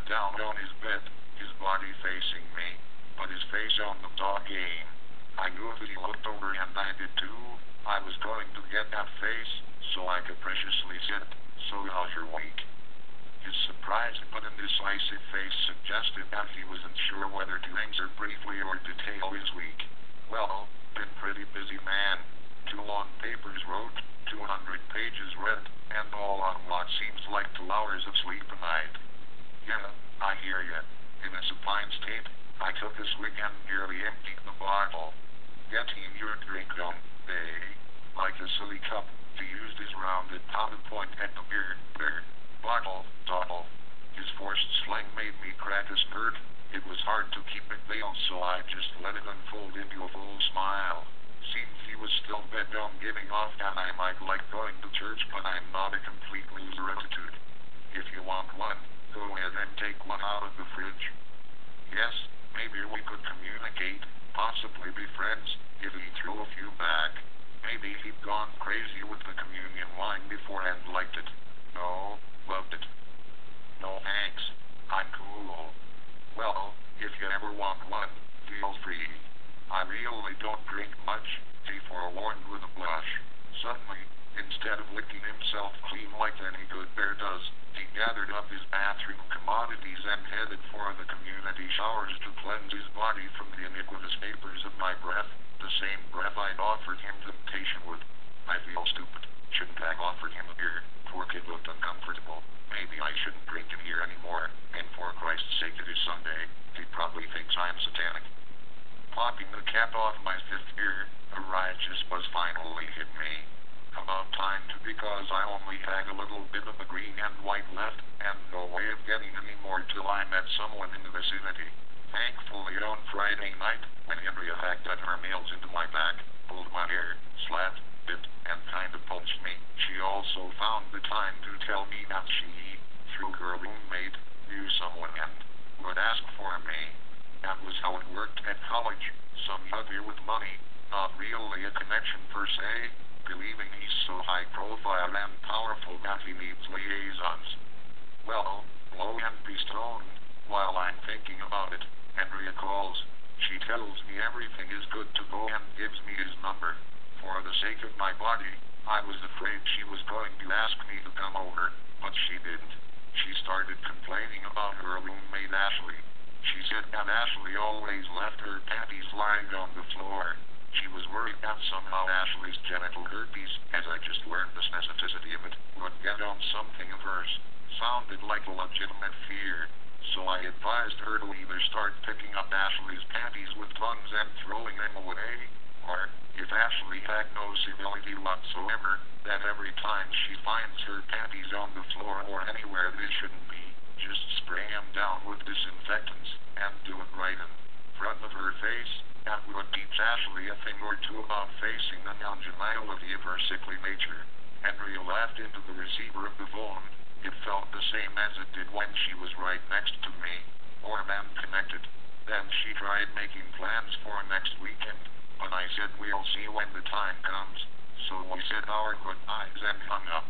sat down on his bed, his body facing me, but his face on the dog game. I knew that he looked over and I did too. I was going to get that face, so I capriciously said, "So how's your week?" His surprised but indecisive face suggested that he wasn't sure whether to answer briefly or detail his week. "Well, been pretty busy, man. 2 long papers wrote, 200 pages read, and all on what seems like 2 hours of sleep a night." "Yeah, I hear ya." In a supine state, I took a swig and nearly emptied the bottle. "Getting your drink on, eh?" Like a silly cup, he used his rounded palm to point at the beer, bottle. His forced slang made me crack a spurt. It was hard to keep it veiled, so I just let it unfold into a full smile. Seemed he was still bent on giving off and I might like going to church, but I'm not a complete loser attitude. "If you want one, go ahead and take one out of the fridge." "Yes, maybe we could communicate, possibly be friends, if he threw a few back." Maybe he'd gone crazy with the communion wine before and liked it. "No, loved it." "No thanks, I'm cool." "Well, if you ever want one, feel free. I really don't drink much," he forewarned with a blush. Suddenly, instead of licking himself clean like any good bear does, he gathered up his bathroom commodities and headed for the community showers to cleanse his body from the iniquitous vapors of my breath, the same breath I'd offered him temptation with. I feel stupid. Shouldn't have offered him a beer. Poor kid looked uncomfortable. Maybe I shouldn't drink in here anymore, and for Christ's sake it is Sunday. He probably thinks I'm satanic. Popping the cap off my 5th beer, a righteous buzz finally hit me. About time too, because I only had a little bit of the green and white left, and no way of getting any more till I met someone in the vicinity. Thankfully on Friday night, when Andrea hacked at her nails into my back, pulled my hair, slapped, bit, and kinda punched me, she also found the time to tell me that she, through her roommate, knew someone and would ask for me. That was how it worked at college. Some hugger with money, not really a connection per se, believing he's so high profile and powerful that he needs liaisons. Well, lo and behold, while I'm thinking about it, Andrea calls. She tells me everything is good to go and gives me his number. For the sake of my body, I was afraid she was going to ask me to come over, but she didn't. She started complaining about her roommate Ashley. She said that Ashley always left her panties lying on the floor. She was worried that somehow Ashley's genital herpes, as I just learned the specificity of it, would get on something of hers. Sounded like a legitimate fear. So I advised her to either start picking up Ashley's panties with tongues and throwing them away, or, if Ashley had no civility whatsoever, that every time she finds her panties on the floor or anywhere they shouldn't be, just spray them down with disinfectants, and do it right in front of her face. That would teach Ashley a thing or two about facing the congeniality of her sickly nature. Henry laughed into the receiver of the phone. It felt the same as it did when she was right next to me, or man connected. Then she tried making plans for next weekend, but I said we'll see when the time comes. So we said our goodbyes and hung up.